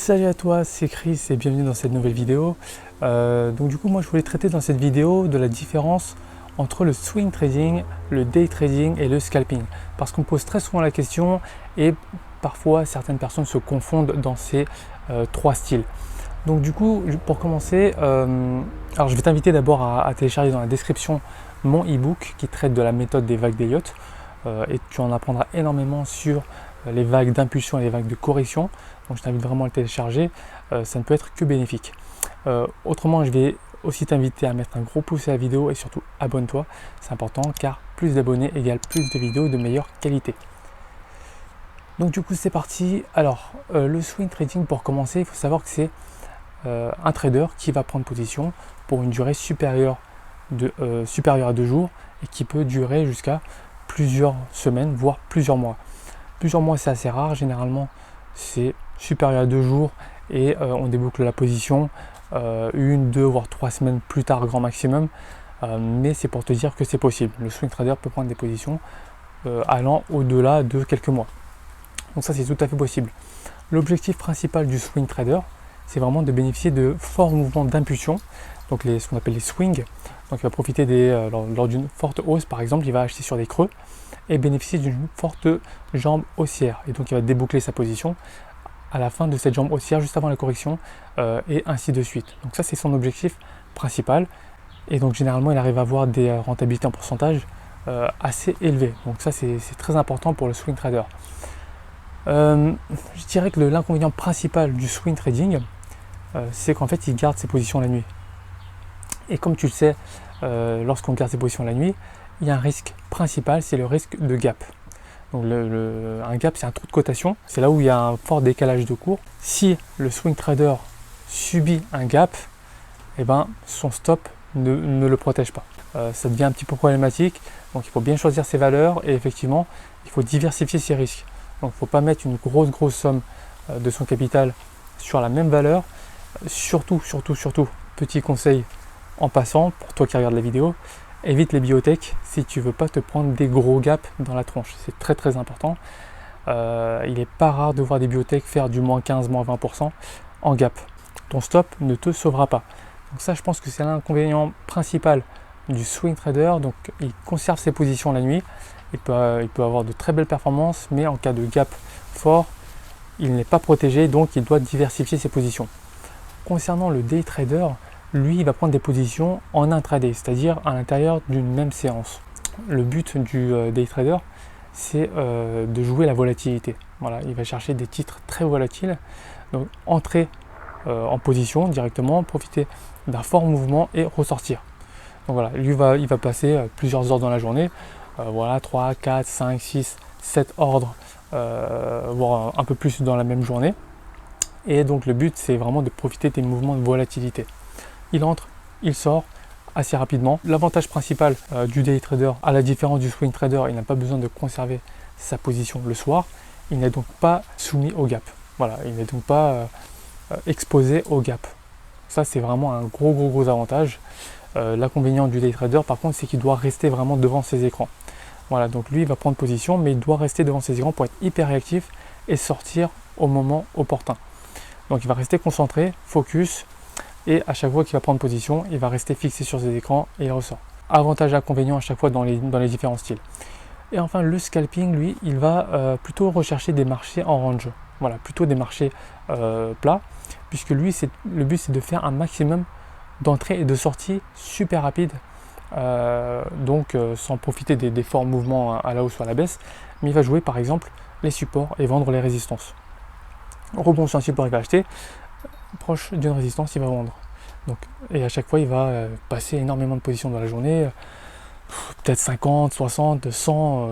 Salut à toi, c'est Chris et bienvenue dans cette nouvelle vidéo. Donc du coup moi je voulais traiter dans cette vidéo de la différence entre le swing trading, le day trading et le scalping. Parce qu'on me pose très souvent la question et parfois certaines personnes se confondent dans ces trois styles. Donc du coup pour commencer, alors je vais t'inviter d'abord à télécharger dans la description mon e-book qui traite de la méthode des vagues d'Elliott et tu en apprendras énormément sur les vagues d'impulsion et les vagues de correction. Donc je t'invite vraiment à le télécharger, ça ne peut être que bénéfique. Autrement, je vais aussi t'inviter à mettre un gros pouce à la vidéo et surtout abonne-toi, c'est important car plus d'abonnés égale plus de vidéos de meilleure qualité. Donc du coup c'est parti. Alors le swing trading, pour commencer, il faut savoir que c'est un trader qui va prendre position pour une durée supérieure à 2 jours et qui peut durer jusqu'à plusieurs semaines, voire plusieurs mois. Plusieurs mois c'est assez rare, généralement c'est supérieur à 2 jours et on déboucle la position 1, 2 voire 3 semaines plus tard grand maximum, mais c'est pour te dire que c'est possible. Le swing trader peut prendre des positions allant au-delà de quelques mois, donc ça c'est tout à fait possible. L'objectif principal du swing trader, c'est vraiment de bénéficier de forts mouvements d'impulsion, donc ce qu'on appelle les swings. Donc il va profiter lors d'une forte hausse par exemple, il va acheter sur des creux et bénéficier d'une forte jambe haussière, et donc il va déboucler sa position à la fin de cette jambe haussière juste avant la correction et ainsi de suite. Donc ça c'est son objectif principal, et donc généralement il arrive à avoir des rentabilités en pourcentage assez élevées, donc ça c'est très important pour le swing trader. Je dirais que l'inconvénient principal du swing trading, c'est qu'en fait il garde ses positions la nuit, et comme tu le sais, lorsqu'on garde ses positions la nuit, il y a un risque principal, c'est le risque de gap. Donc un gap, c'est un trou de cotation, c'est là où il y a un fort décalage de cours. Si le swing trader subit un gap, eh ben, son stop ne le protège pas. Ça devient un petit peu problématique, donc il faut bien choisir ses valeurs et effectivement, il faut diversifier ses risques. Donc il ne faut pas mettre une grosse somme de son capital sur la même valeur. Surtout, petit conseil en passant, pour toi qui regardes la vidéo, évite les biotech si tu ne veux pas te prendre des gros gaps dans la tronche. C'est très important. Il n'est pas rare de voir des biotech faire du moins 15, moins 20% en gap. Ton stop ne te sauvera pas. Donc ça, je pense que c'est l'inconvénient principal du swing trader. Donc il conserve ses positions la nuit. Il peut avoir de très belles performances, mais en cas de gap fort, il n'est pas protégé, donc il doit diversifier ses positions. Concernant le day trader, lui, il va prendre des positions en intraday, c'est-à-dire à l'intérieur d'une même séance. Le but du day trader, c'est de jouer la volatilité. Voilà, il va chercher des titres très volatiles, donc entrer en position directement, profiter d'un fort mouvement et ressortir. Donc voilà, lui il va passer plusieurs ordres dans la journée, voilà, 3, 4, 5, 6, 7 ordres, voire un peu plus dans la même journée. Et donc le but, c'est vraiment de profiter des mouvements de volatilité. Il entre, il sort assez rapidement. L'avantage principal du day trader, à la différence du swing trader, il n'a pas besoin de conserver sa position le soir. Il n'est donc pas soumis au gap. Voilà, il n'est donc pas exposé au gap. Ça, c'est vraiment un gros avantage. L'inconvénient du day trader, par contre, c'est qu'il doit rester vraiment devant ses écrans. Voilà, donc lui, il va prendre position, mais il doit rester devant ses écrans pour être hyper réactif et sortir au moment opportun. Donc il va rester concentré, focus, et à chaque fois qu'il va prendre position, il va rester fixé sur ses écrans et il ressort. Avantage et inconvénient à chaque fois dans les différents styles. Et enfin le scalping, lui, il va plutôt rechercher des marchés en range. Voilà, plutôt des marchés plats, puisque lui, le but c'est de faire un maximum d'entrée et de sortie super rapide, sans profiter des forts mouvements à la hausse ou à la baisse, mais il va jouer par exemple les supports et vendre les résistances. Rebond sur un support, il va acheter, proche d'une résistance, il va vendre. Donc, et à chaque fois, il va passer énormément de positions dans la journée, peut-être 50, 60, 100,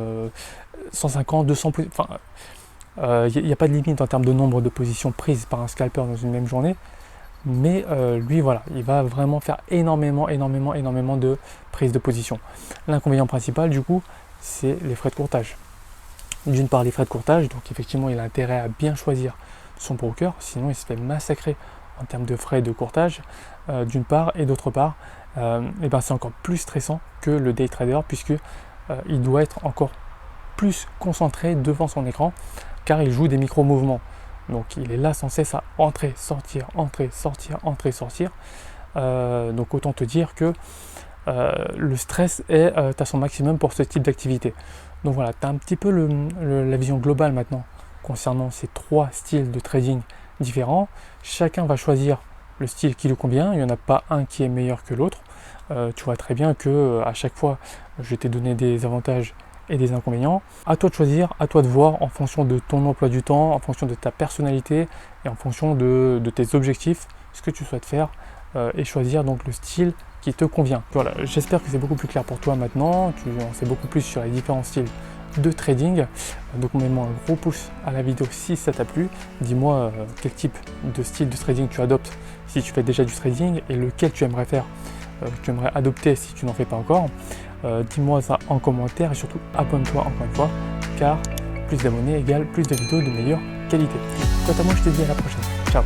150, 200 positions. Enfin, il n'y a pas de limite en termes de nombre de positions prises par un scalper dans une même journée. Mais lui, voilà, il va vraiment faire énormément de prises de position. L'inconvénient principal, du coup, c'est les frais de courtage. D'une part, les frais de courtage, donc effectivement, il a intérêt à bien choisir son broker, sinon il se fait massacrer en termes de frais de courtage, d'une part, et d'autre part, c'est encore plus stressant que le day trader, puisque il doit être encore plus concentré devant son écran, car il joue des micro-mouvements. Donc il est là sans cesse à entrer, sortir, entrer, sortir, entrer, sortir. Donc autant te dire que le stress est à son maximum pour ce type d'activité. Donc voilà, tu as un petit peu la vision globale maintenant concernant ces 3 styles de trading différents. Chacun va choisir le style qui lui convient, il n'y en a pas un qui est meilleur que l'autre. Tu vois très bien que à chaque fois je t'ai donné des avantages et des inconvénients. À toi de choisir, à toi de voir en fonction de ton emploi du temps, en fonction de ta personnalité et en fonction de tes objectifs, ce que tu souhaites faire et choisir donc le style qui te convient. Voilà, j'espère que c'est beaucoup plus clair pour toi maintenant, tu en sais beaucoup plus sur les différents styles de trading. Donc mets-moi un gros pouce à la vidéo si ça t'a plu. Dis-moi quel type de style de trading tu adoptes si tu fais déjà du trading et lequel tu aimerais faire, tu aimerais adopter si tu n'en fais pas encore. Dis-moi ça en commentaire et surtout abonne-toi encore une fois car plus d'abonnés égale plus de vidéos de meilleure qualité. Quant à moi, je te dis à la prochaine. Ciao.